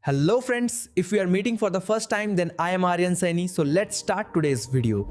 Hello friends, if we are meeting for the first time then I am Aryan Saini, so let's start today's video.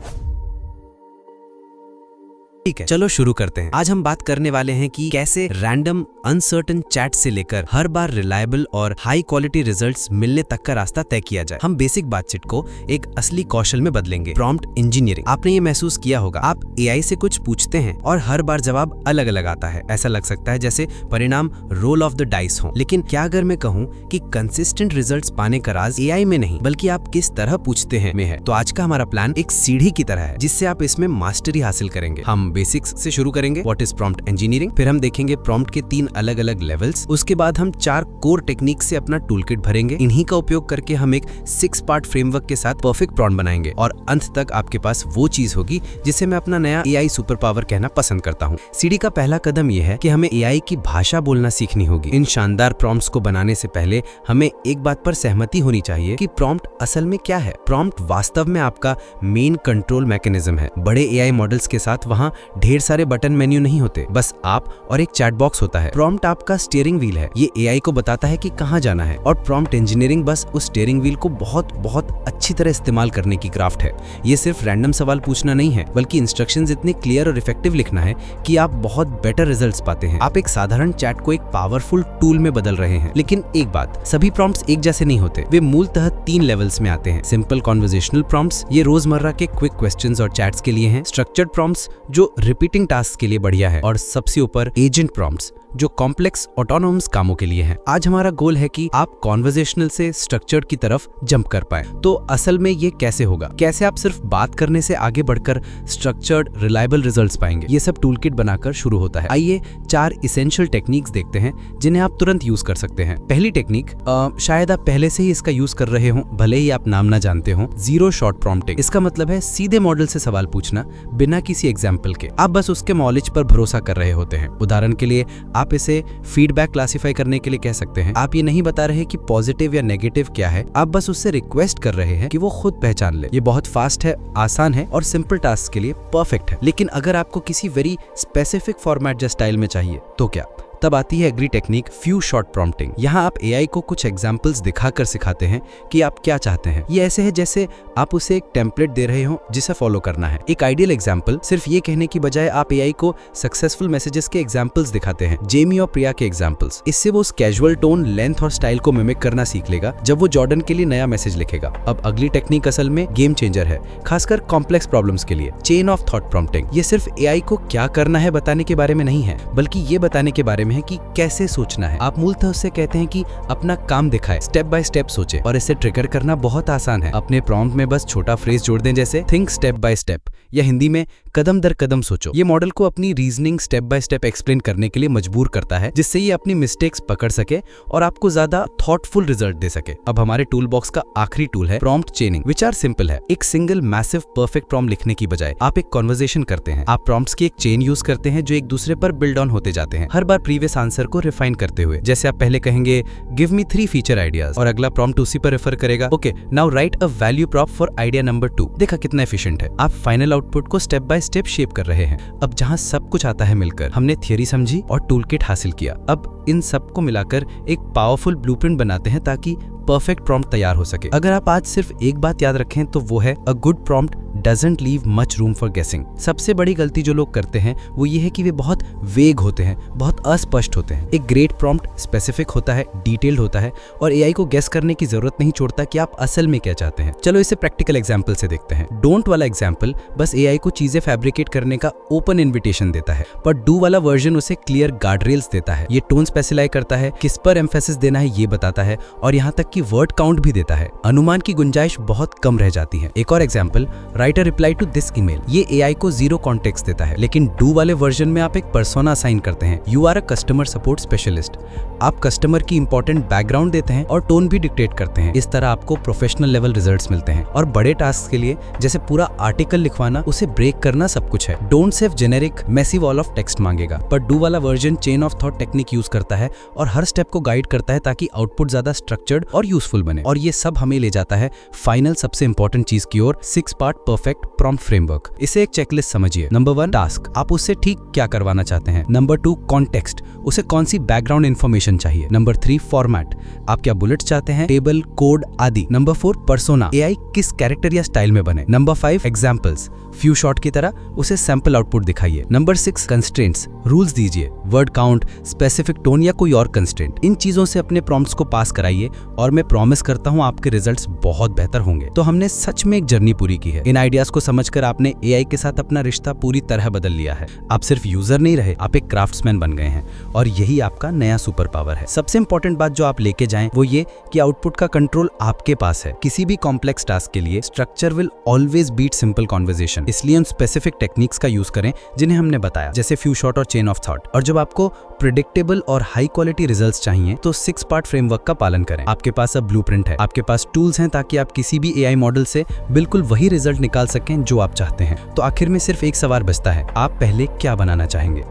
ठीक है, चलो शुरू करते हैं। आज हम बात करने वाले हैं कि कैसे रैंडम अनसर्टेन चैट से लेकर हर बार रिलायबल और हाई क्वालिटी रिजल्ट्स मिलने तक का रास्ता तय किया जाए। हम बेसिक बातचीत को एक असली कौशल में बदलेंगे, प्रॉम्प्ट इंजीनियरिंग। आपने ये महसूस किया होगा, आप एआई से कुछ पूछते हैं और हर बार जवाब अलग अलग आता है। ऐसा लग सकता है जैसे परिणाम रोल ऑफ द डाइस हो। लेकिन क्या अगर मैं कहूँ कि कंसिस्टेंट रिजल्ट्स पाने का राज एआई में नहीं बल्कि आप किस तरह पूछते हैं में है। तो आज का हमारा प्लान एक सीढ़ी की तरह है जिससे आप इसमें मास्टरी हासिल करेंगे। हम बेसिक्स से शुरू करेंगे, व्हाट इज प्रॉम्प्ट इंजीनियरिंग। फिर हम देखेंगे प्रॉम्प्ट के 3 अलग अलग लेवल्स। उसके बाद हम 4 कोर टेक्निक से अपना टूलकिट भरेंगे। इन्हीं का उपयोग करके हम एक 6 पार्ट फ्रेमवर्क के साथ परफेक्ट प्रॉम्प्ट बनाएंगे और अंत तक आपके पास वो चीज होगी जिसे मैं अपना नया एआई सुपर पावर कहना पसंद करता हूँ। सीढ़ी का पहला कदम यह है कि हमें एआई की भाषा बोलना सीखनी होगी। इन शानदार प्रॉम्प्ट्स को बनाने से पहले हमें एक बात पर सहमति होनी चाहिए कि प्रॉम्प्ट असल में क्या है। प्रॉम्प्ट वास्तव में आपका मेन कंट्रोल मैकेनिज्म है। बड़े एआई मॉडल्स के साथ वहाँ ढेर सारे बटन मेन्यू नहीं होते, बस आप और एक चैट बॉक्स होता है। प्रॉम्प्ट आपका स्टीयरिंग व्हील है, ये एआई को बताता है कि कहाँ जाना है। और प्रॉम्प्ट इंजीनियरिंग बस उस स्टीयरिंग व्हील को बहुत अच्छी तरह इस्तेमाल करने की क्राफ्ट है। ये सिर्फ रैंडम सवाल पूछना नहीं है, बल्कि इंस्ट्रक्शंस इतने क्लियर और इफेक्टिव लिखना है कि आप बहुत बेटर रिजल्ट्स पाते हैं। आप एक साधारण चैट को एक पावरफुल टूल में बदल रहे हैं। लेकिन एक बात, सभी प्रॉम्प्ट्स एक जैसे नहीं होते। वे मूलतः 3 लेवल्स में आते हैं। सिंपल कॉन्वर्सेशनल प्रॉम्प्ट्स, ये रोजमर्रा के क्विक क्वेश्चंस और चैट्स के लिए हैं। स्ट्रक्चर्ड प्रॉम्प्ट्स जो रिपीटिंग टास्क के लिए बढ़िया है। और सबसे ऊपर एजेंट प्रॉम्प्ट्स जो कॉम्प्लेक्स ऑटोनोमस कामों के लिए हैं। आज हमारा गोल है कि आप कॉन्वर्सेशनल से स्ट्रक्चर्ड की तरफ जंप कर पाए। तो असल में ये कैसे होगा? कैसे आप सिर्फ बात करने से आगे बढ़कर स्ट्रक्चर्ड रिलायबल रिजल्ट्स पाएंगे? ये सब टूलकिट बनाकर शुरू होता है। आइए 4 इसेंशियल टेक्निक्स देखते हैं जिन्हें आप तुरंत यूज कर सकते हैं। पहली टेक्निक, शायद आप पहले से ही इसका यूज कर रहे हो, भले ही आप नाम ना जानते हो, जीरो शॉट प्रॉम्प्टिंग। इसका मतलब है सीधे मॉडल से सवाल पूछना बिना किसी एग्जाम्पल के। आप बस उसके नॉलेज पर भरोसा कर रहे होते हैं। उदाहरण के लिए आप इसे फीडबैक क्लासिफाई करने के लिए कह सकते हैं। आप ये नहीं बता रहे कि पॉजिटिव या नेगेटिव क्या है, आप बस उससे रिक्वेस्ट कर रहे हैं कि वो खुद पहचान ले। ये बहुत फास्ट है, आसान है और सिंपल टास्क के लिए परफेक्ट है। लेकिन अगर आपको किसी वेरी स्पेसिफिक फॉर्मेट या स्टाइल में चाहिए तो क्या? तब आती है अगली टेक्निक, फ्यू शॉट प्रॉम्प्टिंग। यहाँ आप एआई को कुछ एग्जांपल्स दिखाकर सिखाते हैं कि आप क्या चाहते हैं। ये ऐसे है जैसे आप उसे एक टेम्पलेट दे रहे हो जिसे फॉलो करना है। एक आइडियल एग्जांपल, सिर्फ ये कहने की बजाय आप एआई को सक्सेसफुल मैसेजेस के एग्जांपल्स दिखाते हैं, जेमी और प्रिया के एग्जांपल्स। इससे वो उस कैजुअल टोन, लेंथ और स्टाइल को मिमिक करना सीख लेगा जब वो जॉर्डन के लिए नया मैसेज लिखेगा। अब अगली टेक्निक असल में गेम चेंजर है, खासकर कॉम्प्लेक्स प्रॉब्लम्स के लिए, चेन ऑफ थॉट प्रॉम्प्टिंग। ये सिर्फ एआई को क्या करना है बताने के बारे में नहीं है, बल्कि ये बताने के बारे में है कि कैसे सोचना है। आप मूलतः उससे कहते हैं कि अपना काम दिखाए, स्टेप बाय स्टेप सोचे। और इसे ट्रिगर करना बहुत आसान है। अपने प्रॉम्प्ट में बस छोटा फ्रेज जोड़ दें जैसे थिंक स्टेप बाय स्टेप, या हिंदी में कदम दर कदम सोचो। ये मॉडल को अपनी reasoning step by step explain करने के लिए मजबूर करता है, जिससे ये अपनी मिस्टेक्स पकड़ सके और आपको ज्यादा थॉटफुल रिजल्ट दे सके। अब हमारे टूल बॉक्स का आखिरी टूल है prompt chaining, which are simple है। एक सिंगल मैसिव परफेक्ट प्रॉम्प्ट लिखने की बजाय आप एक कॉन्वर्सेशन करते हैं। आप प्रॉम्प्ट्स की एक चेन यूज करते हैं जो एक दूसरे पर बिल्ड ऑन होते जाते हैं, हर बार प्रीवियस आंसर को रिफाइन करते हुए। जैसे आप पहले कहेंगे गिव मी 3 फीचर आइडियाज और अगला प्रॉम्प्ट उसी पर रेफर करेगा, okay now right a value prompt for idea number 2। देखा कितना एफिशिएंट है। आप फाइनल आउटपुट को स्टेप बाय स्टेप शेप कर रहे हैं। अब जहां सब कुछ आता है मिलकर, हमने थियरी समझी और टूलकिट हासिल किया। अब इन सब को मिलाकर एक पावरफुल ब्लूप्रिंट बनाते हैं ताकि परफेक्ट प्रॉम्प्ट तैयार हो सके। अगर आप आज सिर्फ एक बात याद रखें तो वो है a good prompt doesn't leave much room for गेसिंग। सबसे बड़ी गलती जो लोग करते हैं वो ये है कि वे बहुत वेग होते हैं, बहुत अस्पष्ट होते हैं। एक ग्रेट प्रॉम्प्ट स्पेसिफिक होता है, डिटेल्ड होता है और एआई को गेस करने की जरूरत नहीं छोड़ता कि आप असल में क्या चाहते हैं। चलो इसे प्रैक्टिकल एग्जांपल से देखते हैं। डोंट वाला एग्जांपल बस एआई को चीजें फैब्रिकेट करने का ओपन इन्विटेशन देता है, पर डू वाला वर्जन उसे क्लियर गार्डरेल्स देता है। ये टोन स्पेसिफाई करता है, किस पर एम्फेसिस देना है ये बताता है और यहाँ तक कि वर्ड काउंट भी देता है। अनुमान की गुंजाइश बहुत कम रह जाती है। एक और example, write a reply to this email. ये एआई को 0 कॉन्टेक्स्ट देता है, लेकिन डू वाले वर्जन में आप एक पर्सोना असाइन करते हैं, you are a customer support specialist. आप कस्टमर की इंपॉर्टेंट बैकग्राउंड देते हैं और टोन भी डिक्टेट करते हैं। इस तरह आपको प्रोफेशनल लेवल रिजल्ट्स मिलते हैं। और बड़े टास्क के लिए जैसे पूरा आर्टिकल लिखवाना, उसे ब्रेक करना सब कुछ है। Don't save generic messy wall of text मांगेगा, पर डू वाला version chain of thought technique use करता है और हर स्टेप को गाइड करता है ताकि आउटपुट ज्यादा स्ट्रक्चर्ड और यूजफुल बने। और ये सब हमें ले जाता है फाइनल सबसे इंपॉर्टेंट चीज की ओर, 6 पार्ट परफेक्ट प्रॉम्प्ट फ्रेमवर्क। इसे एक चेकलिस्ट समझिए। नंबर 1 टास्क, आप उससे ठीक क्या करवाना चाहते हैं। नंबर 2 कॉन्टेक्स्ट, उसे कौन सी बैकग्राउंड इन्फॉर्मेशन डायमेंशन चाहिए। नंबर 3 फॉर्मेट, आप क्या बुलेट चाहते हैं, टेबल, कोड आदि। नंबर 4 पर्सोना, एआई किस कैरेक्टर या स्टाइल में बने। नंबर 5 एग्जाम्पल्स, फ्यू शॉट की तरह उसे सैंपल आउटपुट दिखाइए। नंबर 6 कंस्ट्रेंट्स, रूल्स दीजिए, वर्ड काउंट, स्पेसिफिक टोन या कोई और कंस्ट्रेंट। इन चीजों से अपने प्रॉम्प्ट्स को पास कराइए और मैं प्रॉमिस करता हूं आपके रिजल्ट्स बहुत बेहतर होंगे। तो हमने सच में एक जर्नी पूरी की है। इन आइडियाज को समझकर आपने एआई के साथ अपना रिश्ता पूरी तरह बदल लिया है। आप सिर्फ यूजर नहीं रहे, आप एक क्राफ्ट्समैन बन गए हैं और यही आपका नया सुपर पावर है। सबसे इंपॉर्टेंट बात जो आप लेके जाएं वो ये कि आउटपुट का कंट्रोल आपके पास है। किसी भी कॉम्प्लेक्स टास्क के लिए structure will always beat simple conversation. इसलिए उन स्पेसिफिक टेक्निक्स का यूज करें जिन्हें हमने बताया, जैसे फ्यू शॉट और चेन ऑफ थॉट। और जब आपको प्रिडिक्टेबल और हाई क्वालिटी रिजल्ट्स चाहिए तो 6 पार्ट फ्रेमवर्क का पालन करें। आपके पास अब ब्लूप्रिंट है, आपके पास टूल्स हैं ताकि आप किसी भी एआई मॉडल से बिल्कुल वही रिजल्ट निकाल सकें जो आप चाहते हैं। तो आखिर में सिर्फ एक सवाल बचता है, आप पहले क्या बनाना चाहेंगे।